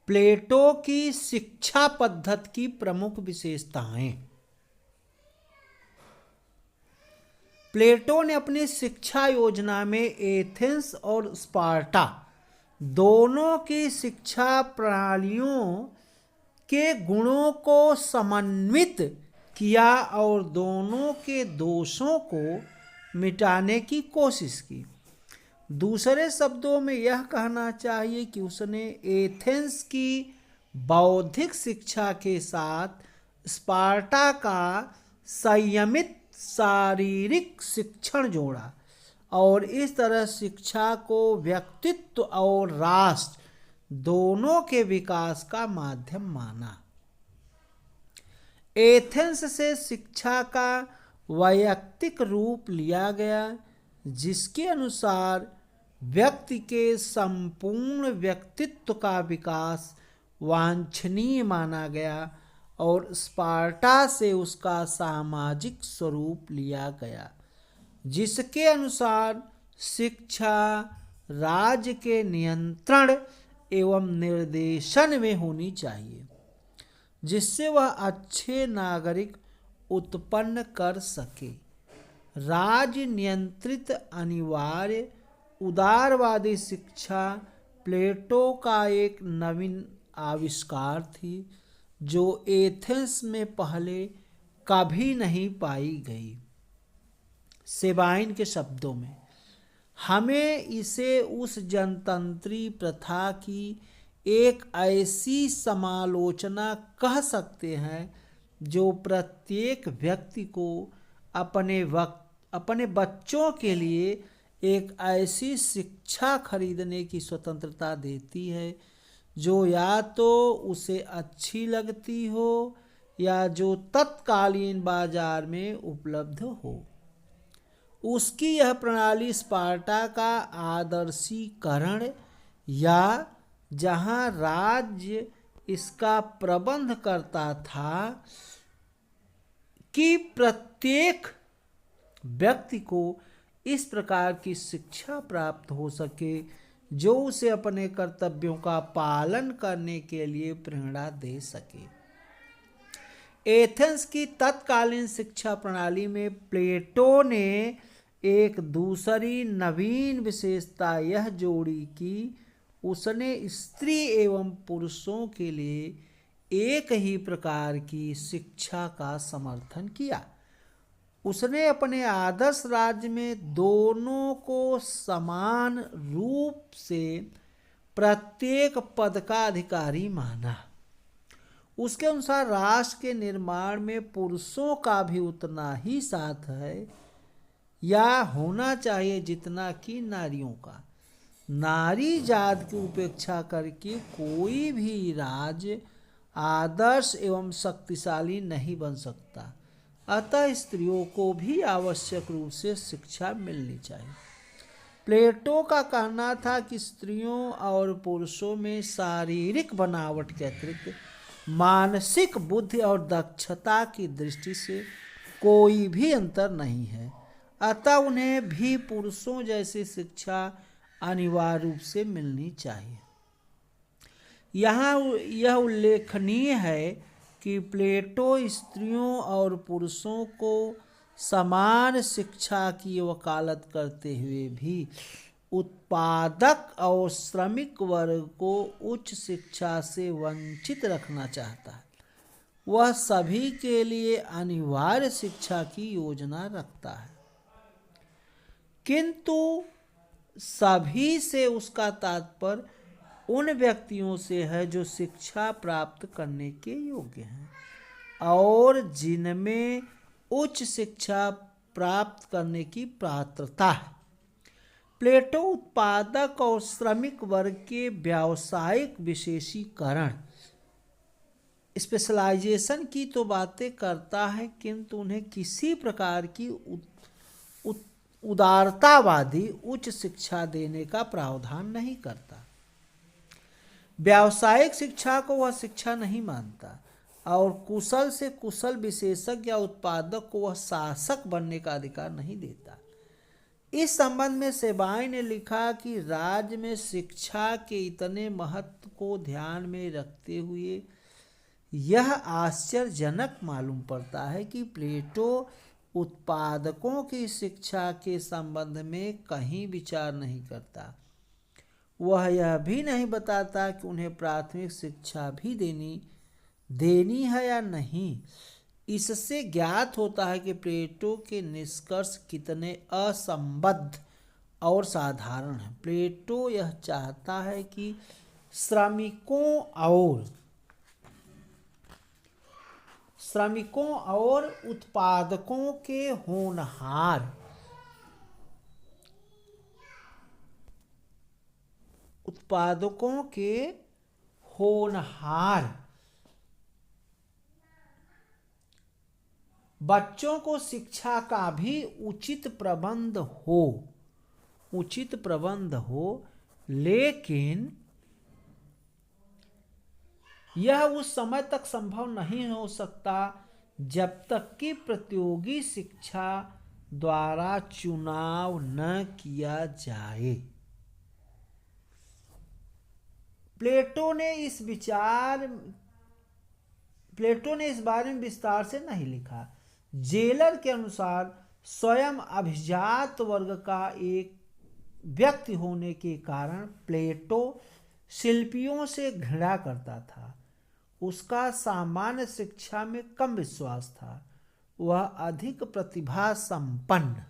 प्लेटो की शिक्षा पद्धति की प्रमुख विशेषताएं। प्लेटो ने अपनी शिक्षा योजना में एथेंस और स्पार्टा दोनों की शिक्षा प्रणालियों के गुणों को समन्वित किया और दोनों के दोषों को मिटाने की कोशिश की। दूसरे शब्दों में यह कहना चाहिए कि उसने एथेंस की बौद्धिक शिक्षा के साथ स्पार्टा का संयमित शारीरिक शिक्षण जोड़ा और इस तरह शिक्षा को व्यक्तित्व और राष्ट्र दोनों के विकास का माध्यम माना। एथेंस से शिक्षा का वैयक्तिक रूप लिया गया, जिसके अनुसार व्यक्ति के संपूर्ण व्यक्तित्व का विकास वांछनीय माना गया और स्पार्टा से उसका सामाजिक स्वरूप लिया गया, जिसके अनुसार शिक्षा राज्य के नियंत्रण एवं निर्देशन में होनी चाहिए, जिससे वह अच्छे नागरिक उत्पन्न कर सके। राज्य नियंत्रित अनिवार्य उदारवादी शिक्षा प्लेटो का एक नवीन आविष्कार थी जो एथेंस में पहले कभी नहीं पाई गई। सेबाइन के शब्दों में, हमें इसे उस जनतंत्री प्रथा की एक ऐसी समालोचना कह सकते हैं जो प्रत्येक व्यक्ति को अपने बच्चों के लिए एक ऐसी शिक्षा खरीदने की स्वतंत्रता देती है जो या तो उसे अच्छी लगती हो या जो तत्कालीन बाजार में उपलब्ध हो। उसकी यह प्रणाली स्पार्टा का आदर्शीकरण या जहां राज्य इसका प्रबंध करता था कि प्रत्येक व्यक्ति को इस प्रकार की शिक्षा प्राप्त हो सके जो उसे अपने कर्तव्यों का पालन करने के लिए प्रेरणा दे सके। एथेंस की तत्कालीन शिक्षा प्रणाली में प्लेटो ने एक दूसरी नवीन विशेषता यह जोड़ी कि उसने स्त्री एवं पुरुषों के लिए एक ही प्रकार की शिक्षा का समर्थन किया। उसने अपने आदर्श राज्य में दोनों को समान रूप से प्रत्येक पद का अधिकारी माना। उसके अनुसार राष्ट्र के निर्माण में पुरुषों का भी उतना ही साथ है या होना चाहिए जितना कि नारियों का। नारी जात की उपेक्षा करके कोई भी राज्य आदर्श एवं शक्तिशाली नहीं बन सकता। अतः स्त्रियों को भी आवश्यक रूप से शिक्षा मिलनी चाहिए। प्लेटो का कहना था कि स्त्रियों और पुरुषों में शारीरिक बनावट के अतिरिक्त मानसिक बुद्धि और दक्षता की दृष्टि से कोई भी अंतर नहीं है, अतः उन्हें भी पुरुषों जैसी शिक्षा अनिवार्य रूप से मिलनी चाहिए। यहाँ यह उल्लेखनीय है कि प्लेटो स्त्रियों और पुरुषों को समान शिक्षा की वकालत करते हुए भी उत्पादक और श्रमिक वर्ग को उच्च शिक्षा से वंचित रखना चाहता है। वह सभी के लिए अनिवार्य शिक्षा की योजना रखता है, किंतु सभी से उसका तात्पर्य उन व्यक्तियों से है जो शिक्षा प्राप्त करने के योग्य हैं और जिनमें उच्च शिक्षा प्राप्त करने की पात्रता है। प्लेटो उत्पादक और श्रमिक वर्ग के व्यावसायिक विशेषीकरण स्पेशलाइजेशन की तो बातें करता है, किंतु उन्हें किसी प्रकार की उदारतावादी उच्च शिक्षा देने का प्रावधान नहीं करता। व्यावसायिक शिक्षा को वह शिक्षा नहीं मानता और कुशल से कुशल विशेषज्ञ या उत्पादक को वह शासक बनने का अधिकार नहीं देता। इस संबंध में सेबाई ने लिखा कि राज्य में शिक्षा के इतने महत्व को ध्यान में रखते हुए यह आश्चर्यजनक मालूम पड़ता है कि प्लेटो उत्पादकों की शिक्षा के संबंध में कहीं विचार नहीं करता। वह यह भी नहीं बताता कि उन्हें प्राथमिक शिक्षा भी देनी है या नहीं। इससे ज्ञात होता है कि प्लेटो के निष्कर्ष कितने असंबद्ध और साधारण हैं। प्लेटो यह चाहता है कि श्रमिकों और उत्पादकों के होनहार बच्चों को शिक्षा का भी उचित प्रबंध हो, लेकिन यह उस समय तक संभव नहीं हो सकता जब तक कि प्रतियोगी शिक्षा द्वारा चुनाव न किया जाए। प्लेटो ने इस बारे में विस्तार से नहीं लिखा। जेलर के अनुसार स्वयं अभिजात वर्ग का एक व्यक्ति होने के कारण प्लेटो शिल्पियों से घृणा करता था। उसका सामान्य शिक्षा में कम विश्वास था। वह अधिक प्रतिभा संपन्न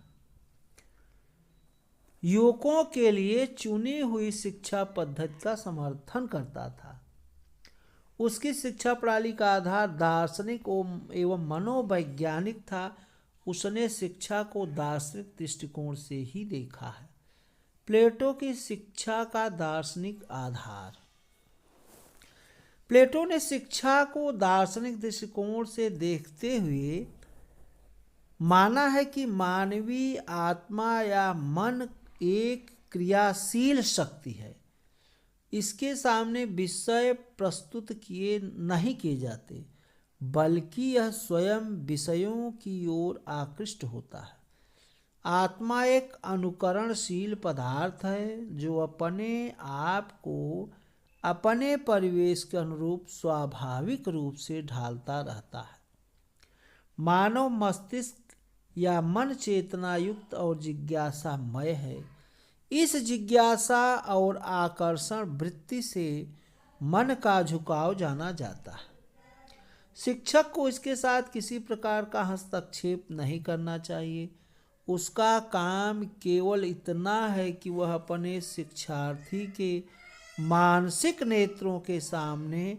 युवकों के लिए चुनी हुई शिक्षा पद्धति का समर्थन करता था। उसकी शिक्षा प्रणाली का आधार दार्शनिक एवं मनोवैज्ञानिक था। उसने शिक्षा को दार्शनिक दृष्टिकोण से ही देखा है। प्लेटो की शिक्षा का दार्शनिक आधार। प्लेटो ने शिक्षा को दार्शनिक दृष्टिकोण से देखते हुए माना है कि मानवीय आत्मा या मन एक क्रियाशील शक्ति है। इसके सामने विषय प्रस्तुत नहीं किए जाते, बल्कि यह स्वयं विषयों की ओर आकृष्ट होता है। आत्मा एक अनुकरणशील पदार्थ है जो अपने आप को अपने परिवेश के अनुरूप स्वाभाविक रूप से ढालता रहता है। मानव मस्तिष्क या मन चेतना युक्त और जिज्ञासामय है। इस जिज्ञासा और आकर्षण वृत्ति से मन का झुकाव जाना जाता है। शिक्षक को इसके साथ किसी प्रकार का हस्तक्षेप नहीं करना चाहिए। उसका काम केवल इतना है कि वह अपने शिक्षार्थी के मानसिक नेत्रों के सामने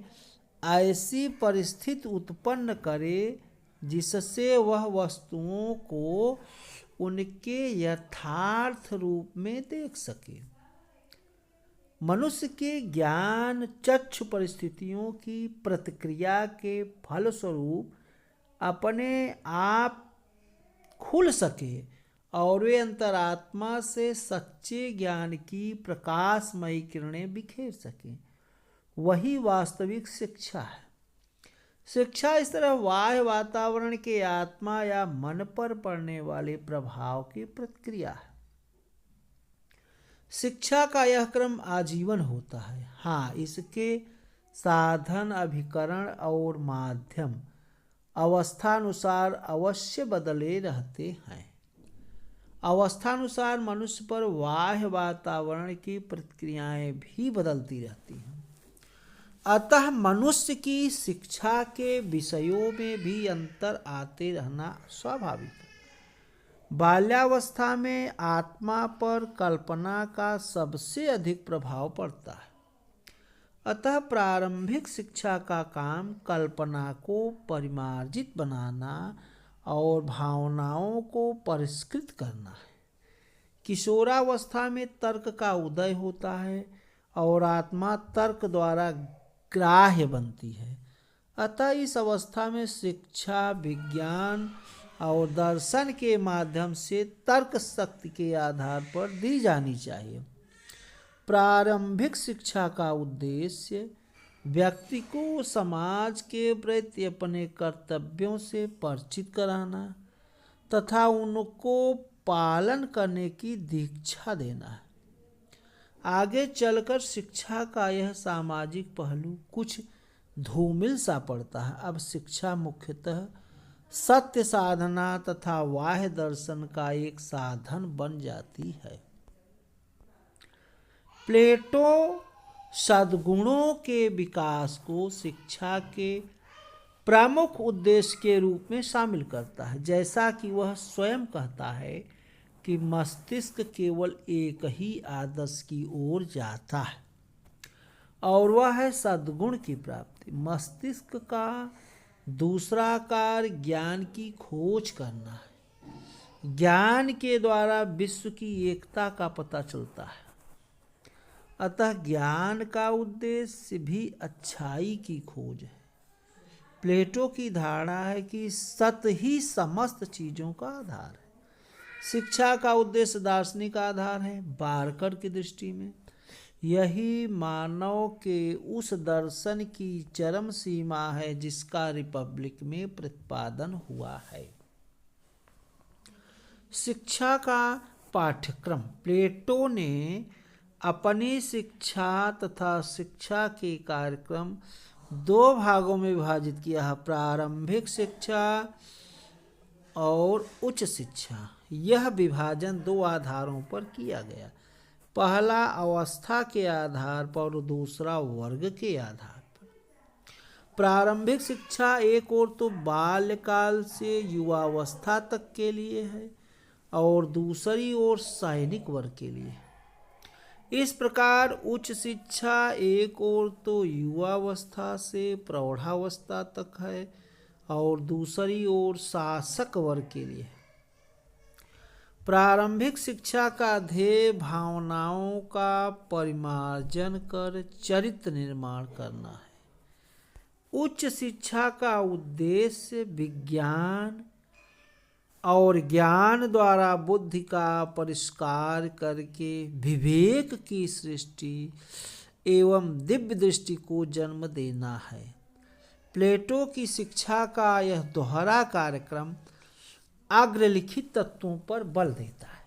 ऐसी परिस्थिति उत्पन्न करे जिससे वह वस्तुओं को उनके यथार्थ रूप में देख सके। मनुष्य के ज्ञान चक्षु परिस्थितियों की प्रतिक्रिया के फलस्वरूप अपने आप खुल सके और वे अंतरात्मा से सच्चे ज्ञान की प्रकाशमयी किरणें बिखेर सकें। वही वास्तविक शिक्षा है। शिक्षा इस तरह बाह्य वातावरण के आत्मा या मन पर पड़ने वाले प्रभाव की प्रतिक्रिया है। शिक्षा का यह क्रम आजीवन होता है। हाँ, इसके साधन, अभिकरण और माध्यम अवस्थानुसार अवश्य बदले रहते हैं। अवस्थानुसार मनुष्य पर बाह्य वातावरण की प्रतिक्रियाएं भी बदलती रहती हैं। अतः मनुष्य की शिक्षा के विषयों में भी अंतर आते रहना स्वाभाविक है। बाल्यावस्था में आत्मा पर कल्पना का सबसे अधिक प्रभाव पड़ता है। अतः प्रारंभिक शिक्षा का काम कल्पना को परिमार्जित बनाना और भावनाओं को परिष्कृत करना है। किशोरावस्था में तर्क का उदय होता है और आत्मा तर्क द्वारा ग्राह्य बनती है। अतः इस अवस्था में शिक्षा विज्ञान और दर्शन के माध्यम से तर्क शक्ति के आधार पर दी जानी चाहिए। प्रारंभिक शिक्षा का उद्देश्य व्यक्ति को समाज के प्रति अपने कर्तव्यों से परिचित कराना तथा उनको पालन करने की दीक्षा देना है। आगे चलकर शिक्षा का यह सामाजिक पहलू कुछ धूमिल सा पड़ता है। अब शिक्षा मुख्यतः सत्य साधना तथा बाह्य दर्शन का एक साधन बन जाती है। प्लेटो सद्गुणों के विकास को शिक्षा के प्रमुख उद्देश्य के रूप में शामिल करता है, जैसा कि वह स्वयं कहता है कि मस्तिष्क केवल एक ही आदर्श की ओर जाता है और वह है सद्गुण की प्राप्ति। मस्तिष्क का दूसरा कार्य ज्ञान की खोज करना है। ज्ञान के द्वारा विश्व की एकता का पता चलता है। अतः ज्ञान का उद्देश्य भी अच्छाई की खोज है। प्लेटो की धारणा है कि सत्य ही समस्त चीजों का आधार है। शिक्षा का उद्देश्य दार्शनिक आधार है। बारकर की दृष्टि में यही मानव के उस दर्शन की चरम सीमा है जिसका रिपब्लिक में प्रतिपादन हुआ है। शिक्षा का पाठ्यक्रम। प्लेटो ने अपनी शिक्षा तथा शिक्षा के कार्यक्रम दो भागों में विभाजित किया है, प्रारंभिक शिक्षा और उच्च शिक्षा। यह विभाजन दो आधारों पर किया गया, पहला अवस्था के आधार पर और दूसरा वर्ग के आधार पर। प्रारंभिक शिक्षा एक ओर तो बाल्यकाल से युवावस्था तक के लिए है और दूसरी ओर सैनिक वर्ग के लिए। इस प्रकार उच्च शिक्षा एक ओर तो युवावस्था से प्रौढ़ावस्था तक है और दूसरी ओर शासक वर्ग के लिए। प्रारंभिक शिक्षा का ध्येय भावनाओं का परिमार्जन कर चरित्र निर्माण करना है। उच्च शिक्षा का उद्देश्य विज्ञान और ज्ञान द्वारा बुद्धि का परिष्कार करके विवेक की सृष्टि एवं दिव्य दृष्टि को जन्म देना है। प्लेटो की शिक्षा का यह दोहरा कार्यक्रम अग्रलिखित तत्वों पर बल देता है।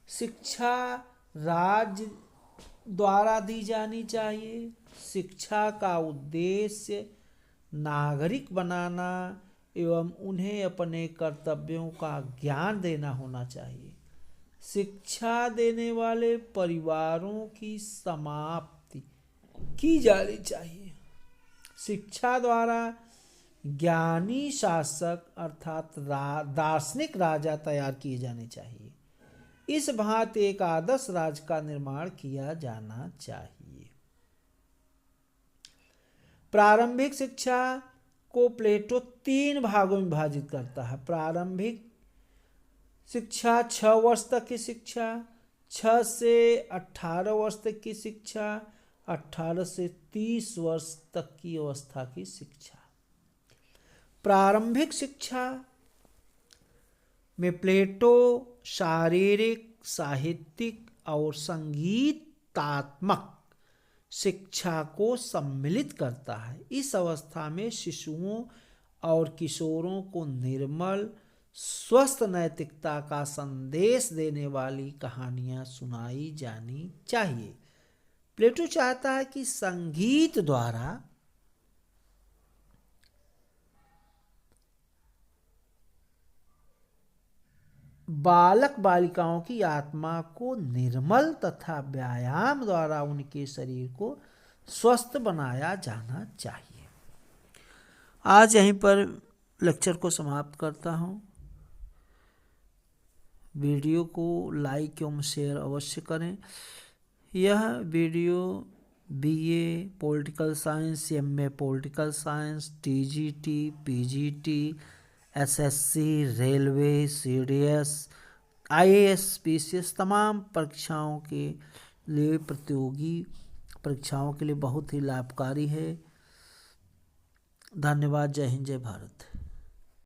शिक्षा राज्य द्वारा दी जानी चाहिए। शिक्षा का उद्देश्य नागरिक बनाना एवं उन्हें अपने कर्तव्यों का ज्ञान देना होना चाहिए। शिक्षा देने वाले परिवारों की समाप्ति की जानी चाहिए। शिक्षा द्वारा ज्ञानी शासक अर्थात दार्शनिक राजा तैयार किए जाने चाहिए। इस भांति एक आदर्श राज्य का निर्माण किया जाना चाहिए। प्रारंभिक शिक्षा को प्लेटो 3 भागों में विभाजित करता है। प्रारंभिक शिक्षा 6 वर्ष तक की शिक्षा, 6 से 18 वर्ष तक की शिक्षा, 18 से 30 वर्ष तक की अवस्था की शिक्षा। प्रारंभिक शिक्षा में प्लेटो शारीरिक, साहित्यिक और संगीतात्मक शिक्षा को सम्मिलित करता है। इस अवस्था में शिशुओं और किशोरों को निर्मल स्वस्थ नैतिकता का संदेश देने वाली कहानियां सुनाई जानी चाहिए। प्लेटो चाहता है कि संगीत द्वारा बालक बालिकाओं की आत्मा को निर्मल तथा व्यायाम द्वारा उनके शरीर को स्वस्थ बनाया जाना चाहिए। आज यहीं पर लेक्चर को समाप्त करता हूँ। वीडियो को लाइक एवं शेयर अवश्य करें। यह video BA political science, MA political science, TGT, PGT, SSC, railway, CDS, IAS, PCS तमाम परीक्षाओं के लिए, प्रतियोगी परीक्षाओं के लिए बहुत ही लाभकारी है। धन्यवाद। जय हिंद, जय भारत।